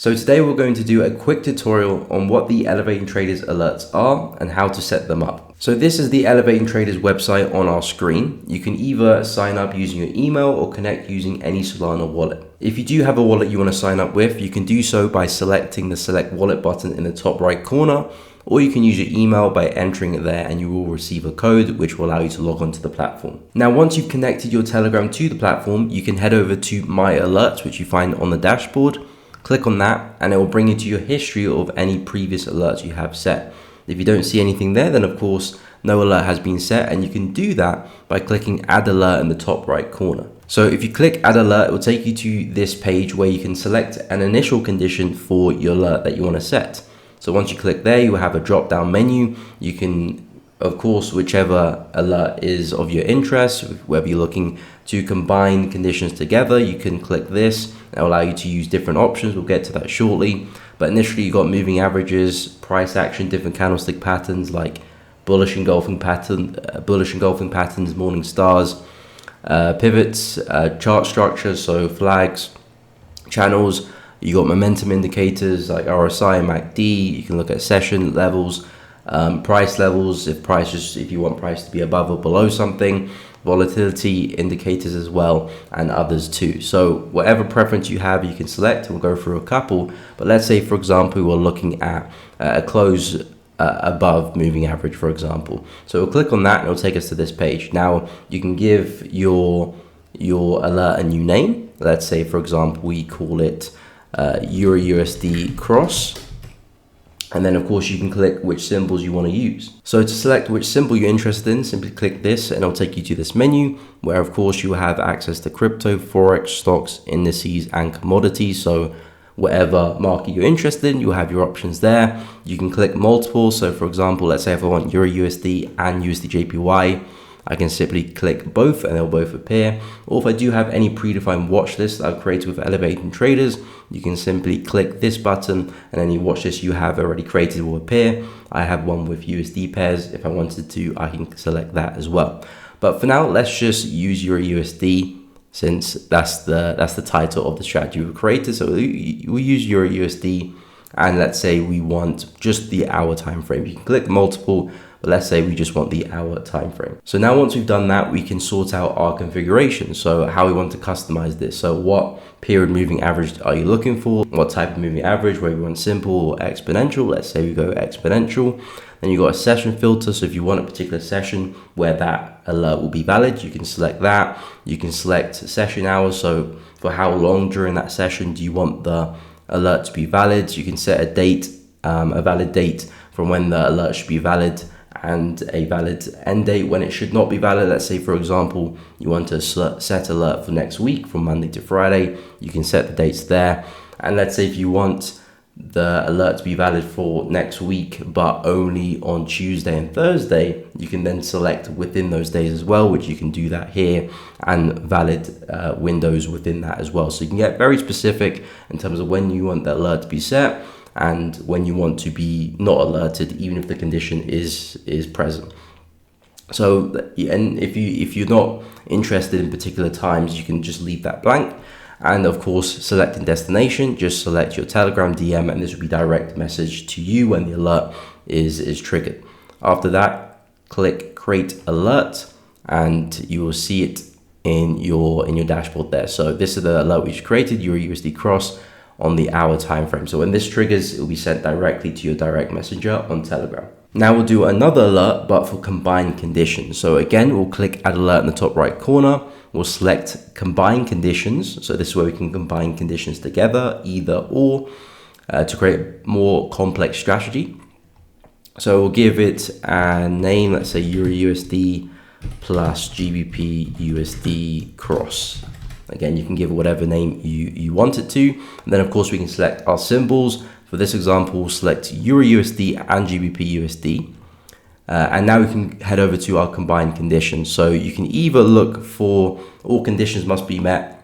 So today we're going to do a quick tutorial on what the Elevating Traders alerts are and how to set them up. So this is the Elevating Traders website on our screen. You can either sign up using your email or connect using any Solana wallet. If you do have a wallet you want to sign up with, you can do so by selecting the Select Wallet button in the top right corner, or you can use your email by entering it there and you will receive a code which will allow you to log onto the platform. Now, once you've connected your Telegram to the platform, you can head over to My Alerts, which you find on the dashboard. Click on that and it will bring you to your history of any previous alerts you have set. If you don't see anything there, then of course no alert has been set, and you can do that by clicking Add Alert in the top right corner. So if you click Add Alert, it will take you to this page where you can select an initial condition for your alert that you want to set. So once you click there, you will have a drop down menu. You can, of course, whichever alert is of your interest, whether you're looking to combine conditions together, you can click this. It will allow you to use different options. We'll get to that shortly. But initially you got moving averages, price action, different candlestick patterns like bullish engulfing patterns, morning stars, pivots, chart structures, so flags, channels. You got momentum indicators like RSI and MACD. You can look at session levels, price levels, if you want price to be above or below something, volatility indicators as well, and others too. So whatever preference you have, you can select. We'll go through a couple, but let's say, for example, we're looking at a close above moving average, for example. So we'll click on that and it'll take us to this page. Now you can give your alert a new name. Let's say, for example, we call it Euro USD cross. And then of course you can click which symbols you want to use. So to select which symbol you're interested in, simply click this and it'll take you to this menu where of course you have access to crypto, forex, stocks, indices, and commodities. So whatever market you're interested in, you'll have your options there. You can click multiple. So for example, let's say if I want Euro USD and USD JPY, I can simply click both and they'll both appear. Or if I do have any predefined watch list that I've created with Elevating Traders, you can simply click this button and any watch list you have already created will appear. I have one with USD pairs. If I wanted to, I can select that as well. But for now, let's just use Euro USD since that's the title of the strategy we created. So we'll use Euro USD, and let's say we want just the hour time frame. You can click multiple, but let's say we just want the hour time frame. So now once we've done that, we can sort out our configuration. So how we want to customize this. So what period moving average are you looking for? What type of moving average, whether we want simple or exponential. Let's say we go exponential. Then you got a session filter. So if you want a particular session where that alert will be valid, you can select that. You can select session hours. So for how long during that session do you want the alert to be valid? You can set a date, a valid date from when the alert should be valid, and a valid end date when it should not be valid. Let's say, for example, you want to set alert for next week from Monday to Friday. You can set the dates there. And let's say if you want the alert to be valid for next week, but only on Tuesday and Thursday, you can then select within those days as well, which you can do that here, and valid windows within that as well. So you can get very specific in terms of when you want the alert to be set and when you want to be not alerted, even if the condition is present. So, and if you're not interested in particular times, you can just leave that blank. And of course, selecting destination, just select your Telegram DM, and this will be direct message to you when the alert is triggered. After that, click Create Alert, and you will see it in your dashboard there. So this is the alert we've created, Euro USD cross, on the hour time frame. So when this triggers, it will be sent directly to your direct messenger on Telegram. Now we'll do another alert, but for combined conditions. So again, we'll click Add Alert in the top right corner. We'll select Combine Conditions. So this is where we can combine conditions together, either or, to create a more complex strategy. So we'll give it a name, let's say Euro USD plus GBP USD cross. Again, you can give it whatever name you want it to. And then of course we can select our symbols. For this example, we'll select Euro USD and GBP USD. And now we can head over to our combined conditions. So you can either look for all conditions must be met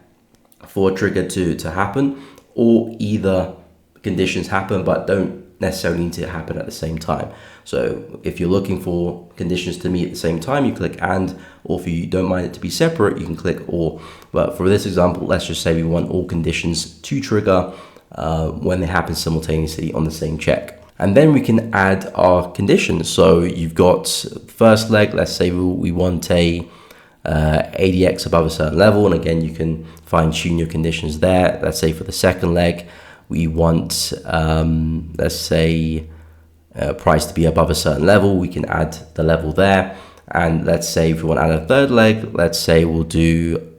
for a trigger to happen, or either conditions happen but don't necessarily need to happen at the same time. So if you're looking for conditions to meet at the same time, you click and, or if you don't mind it to be separate, you can click or. But for this example, let's just say we want all conditions to trigger when they happen simultaneously on the same check. And then we can add our conditions. So you've got first leg, let's say we want a ADX above a certain level, and again you can fine tune your conditions there. Let's say for the second leg we want let's say price to be above a certain level, we can add the level there. And let's say if we want to add a third leg, let's say we'll do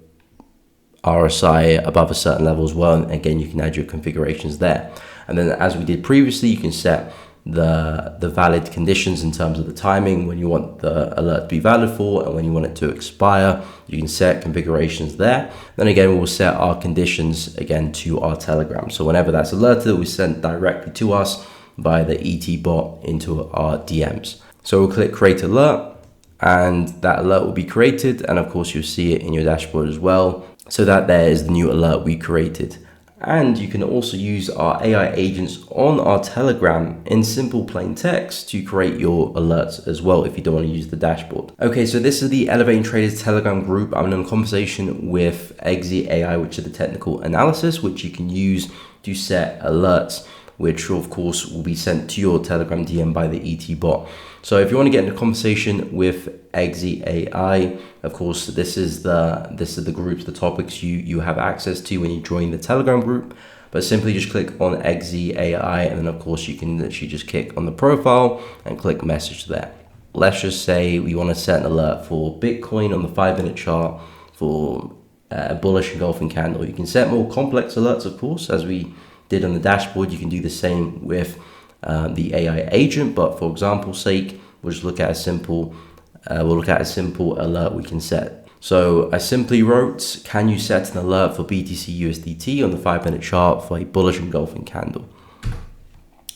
RSI above a certain level as well, and again you can add your configurations there. And then as we did previously, you can set the valid conditions in terms of the timing, when you want the alert to be valid for and when you want it to expire. You can set configurations there. Then again, we'll set our conditions again to our Telegram. So whenever that's alerted, we send directly to us via the ET bot into our DMs. So we'll click create alert, and that alert will be created, and of course you'll see it in your dashboard as well. So that there is the new alert we created. And you can also use our AI agents on our Telegram in simple plain text to create your alerts as well if you don't want to use the dashboard. Okay, so this is the Elevating Traders Telegram group. I'm in a conversation with Eggsy AI, which is the technical analysis, which you can use to set alerts, which of course will be sent to your Telegram DM by the ET bot. So if you want to get into a conversation with Eggsy AI, of course, this is the groups, the topics you have access to when you join the Telegram group. But simply just click on Eggsy AI, and then of course you can literally just click on the profile and click message there. Let's just say we want to set an alert for Bitcoin on the 5-minute chart for a bullish engulfing candle. You can set more complex alerts, of course, as we did on the dashboard. You can do the same with the AI agent, but for example's sake, we'll just look at a simple alert we can set. So I simply wrote, can you set an alert for BTC USDT on the 5-minute chart for a bullish engulfing candle?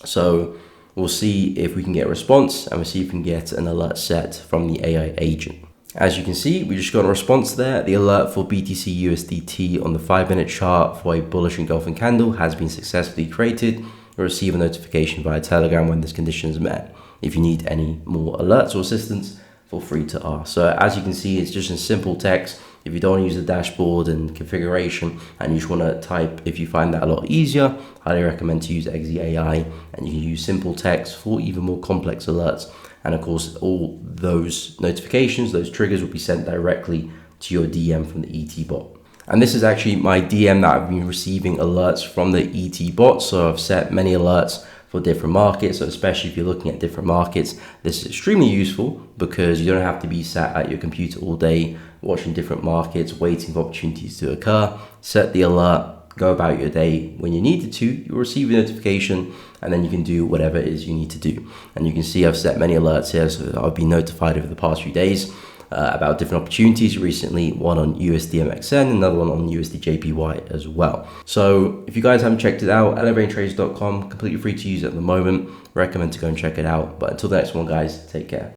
So we'll see if we can get a response, and we'll see if we can get an alert set from the AI agent. As you can see, we just got a response there. The alert for BTC USDT on the 5-minute chart for a bullish engulfing candle has been successfully created. You'll receive a notification via Telegram when this condition is met. If you need any more alerts or assistance, feel free to ask. So as you can see, it's just in simple text. If you don't want to use the dashboard and configuration and you just want to type, if you find that a lot easier, highly recommend to use Eggsy AI, and you can use simple text for even more complex alerts. And of course, all those notifications, those triggers will be sent directly to your DM from the ET bot. And this is actually my DM that I've been receiving alerts from the ET bot. So I've set many alerts for different markets. So especially if you're looking at different markets, this is extremely useful because you don't have to be sat at your computer all day watching different markets, waiting for opportunities to occur. Set the alert, go about your day. When you need to, you'll receive a notification, and then you can do whatever it is you need to do. And you can see I've set many alerts here, so I've been notified over the past few days about different opportunities. Recently, one on USDMXN, another one on USDJPY as well. So if you guys haven't checked it out, elevatingtraders.com, completely free to use at the moment. Recommend to go and check it out. But until the next one, guys, take care.